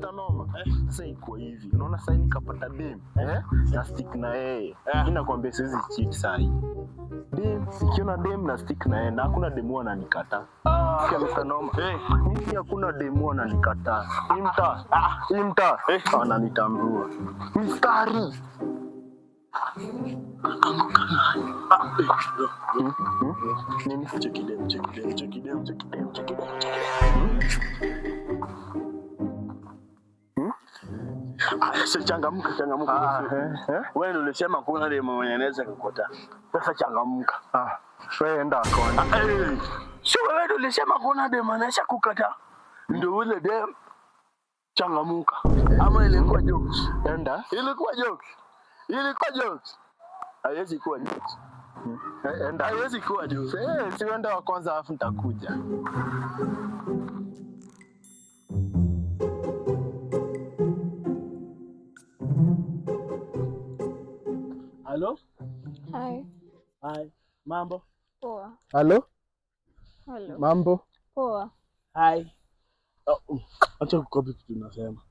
Mr. Noma. Sasa iko hivi. Unaona sasa nikapata dem, na stick na yeye. Mimi nakwambia siwezi cheat sasa hii. Dem, sikiona dem na stick na yeye, na hakuna dem huwa ananikataa. Sikia Mr. Noma. Mimi hakuna dem huwa ananikataa. Imta. Ananitambua. Mistari. Nini? Chekidem. Changamka. Wewe ndio ulisema kuna dem mwenye anaweza kukuta. Sasa changamka. Wewe enda kwanza. Sio wewe ndio ulisema kuna dem anaweza kukata. Ndio ule dem. Changamka. Ama ilikuwa jokes. Enda. Ilikuwa jokes. Haiwezi kuwa jokes. Enda. Haiwezi kuwa jokes. Si wenda wa kwanza afu nitakuja. Hello? Hi. Mambo? Poa. Hello? Mambo? Poa. Hi. Acha kukopi kitu nasema.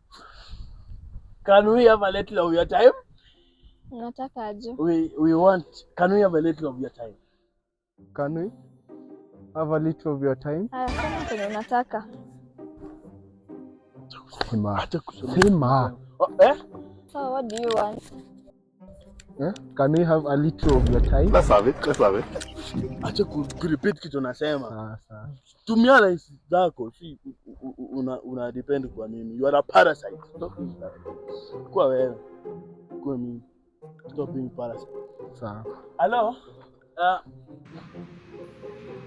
Can we have a little of your time? Unataka aje? Can we have a little of your time? Can we have a little of your time? Sema kile unataka. Sema. So what do you want? Can we have a little of your time? Let's have it. Acha kurepeat kitu nasema. Sawa. Tumia lines zako, si una depend kwa nini? You are a parasite. Kwa wewe. Kwa mimi. Stop being parasite. Sawa. Hello?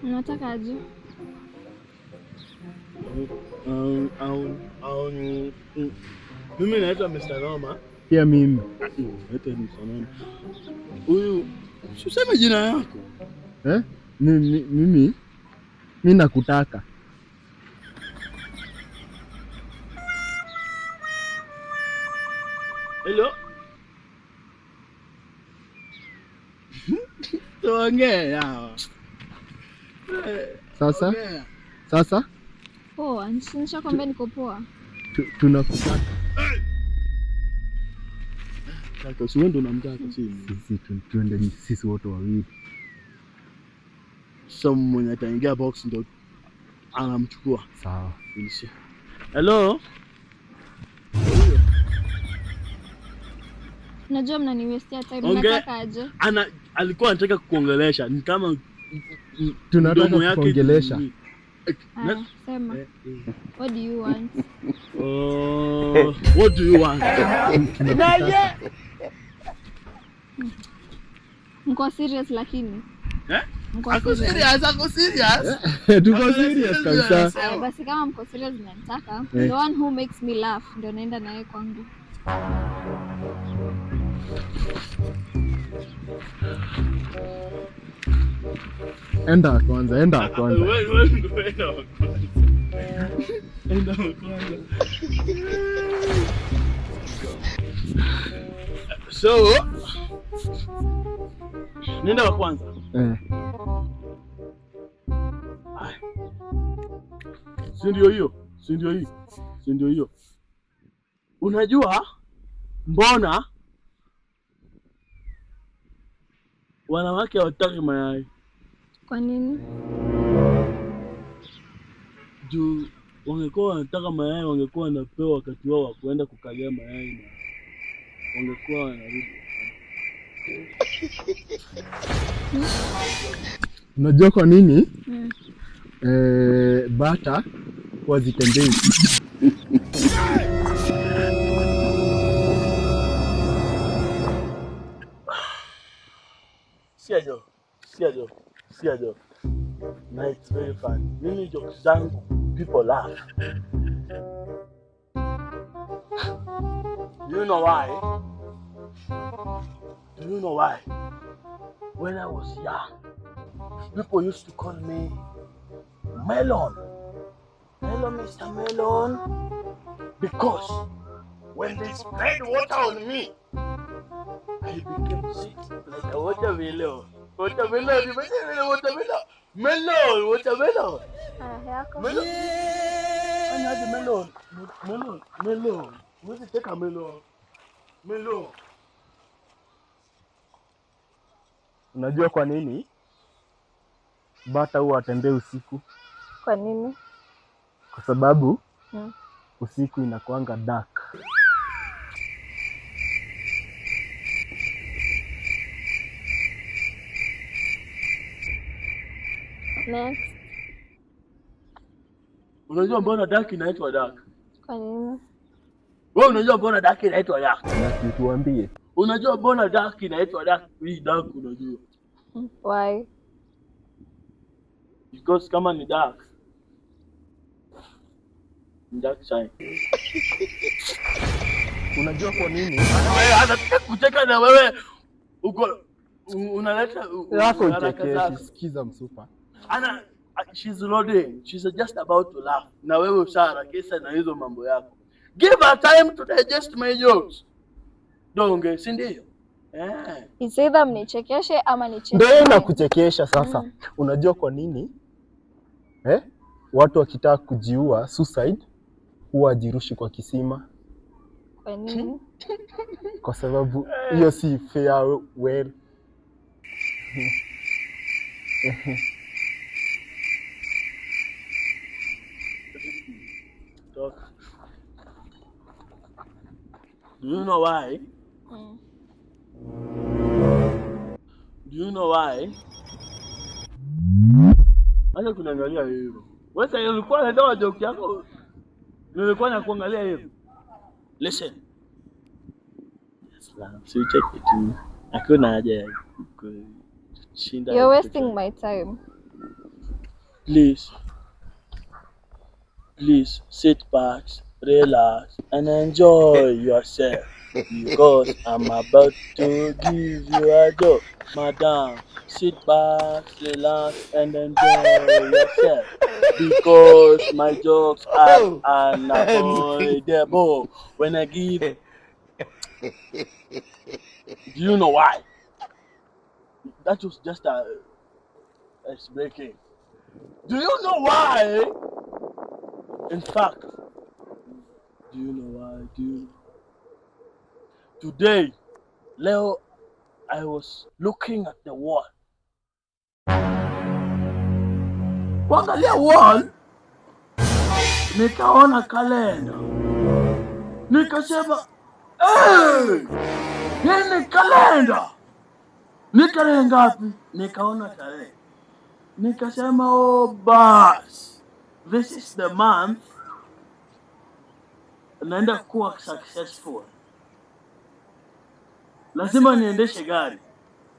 Unataka aje? Mimi naitwa Mr. Noma. Pia mimi. Naitwa Mr. Noma. Huyu, usiseme jina yako. Mimi nakutaka. Hello? Tuongea. Sasa? Poa, nishakwambia niko poa. Tunakutaka. Kaka, si wewe ndo unamtaka sisi. Sisi tuende sisi wote wawili. Someone ataingia box ndo anamchukua. Sawa. Hello? Najua mnaniwestia time. Unataka aje? Alikuwa anataka kukuongelesha, ni kama tunataka kuongelesha. Sema. What do you want? What do you want? Mko serious lakini? Ako serious? Tuko serious kabisa. Basi kama mko serious mnataka, the one who makes me laugh ndio naenda naye kwangu. Enda kwanza. Enda kwanza. So, nenda wa kwanza. Si ndio hiyo. Unajua mbona wanawake hawataki mayai? Kwa nini? Juu wangekuwa wanataka mayai, wangekuwa wanapewa wakati wao wa kuenda kukalia mayai na wangekuwa wanarudi. Unajua kwa nini? Bata kwa zitembei. Siajo. Na it's very fun. Mimi jokes zangu people laugh. Do you know why? When I was young, people used to call me Melon. Hello, Mr. Melon. Because when they spread water on me, I became sick like a watermelon. Watermelon. aje melon. Melon. Huwezi teka melon. Melon. Unajua kwa nini bata huwa atembee usiku? Kwa nini? Kwa sababu usiku inakuanga dark. Next. Unajua mbona dark inaitwa dark? Kwa nini? Wewe unajua mbona dark inaitwa dark? Na tuambie. Unajua mbona dark inaitwa dark? Hii dark unajua. Why? Because kama ni dark side. Unajua kwa nini? Wewe hata kucheka na wewe uko unaleta yako ichekeshe. Sikiza msupa. She's loading. She's just about to laugh. Na wewe ushaharakisha na hizo mambo yako. Give her time to digest my jokes. Donge, si ndio? It's either mnichekeshe ama nichekeshe. Ndio na kuchekesha sasa. Unajua kwa nini? Watu wakitaka kujiua, suicide, huwa ajirushi kwa kisima. Kwa nini? Kwa sababu hiyo si farewell. Do you know why? Do you know why? Acha kuniangalia hivyo. Wewe sasa ulikuwa unatoa joke yako. Nilikuwa nakuangalia hivyo. Listen. Si check it. Hakuna haja ya kushinda. You're wasting my time. Please sit back, relax, and enjoy yourself. Because I'm about to give you a joke. Madam, sit back, relax, and enjoy yourself. Because my jokes are unavoidable. When I give... Do you know why? That was just a breaking. Do you know why? In fact, do you know why? Today, Leo, I was looking at the wall. Kuangalia wall, nikaona kalenda. Nikasema, hii ni kalenda. Ni tarehe ngapi? Nikaona tarehe. Nikasema, oh bas, this is the month. Naenda kuwa successful. Lazima niendeshe gari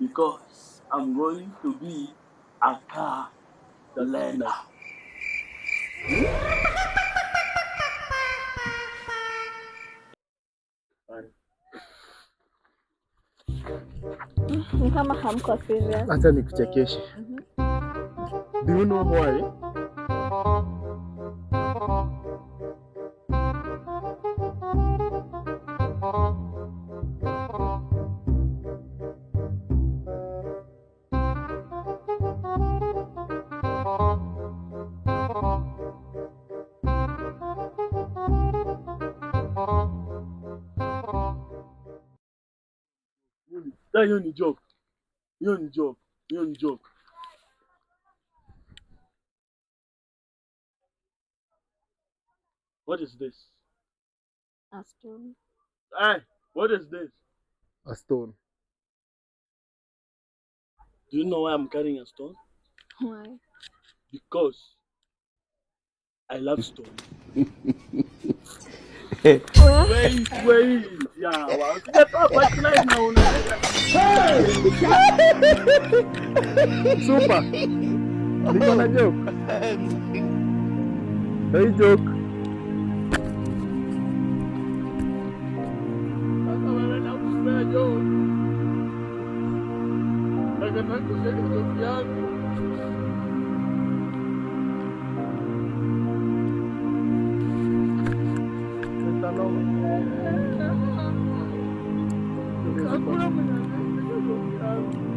because I'm going to be a car collector. Ni kama hamko serious. Acha nikuchekeshe. Do you know why? Hiyo ni joke. Hiyo ni joke. What is this? A stone. Hey, what is this? A stone. Do you know why I'm carrying a stone? Why? Because I love stone. Wait. Yeah, well, get up, what's now? Super. Niko na joke. Hey joke. Sasa wewe na usipe joke. Nataka kushika joke yangu. Hakuna mwenye anaweza joke yangu.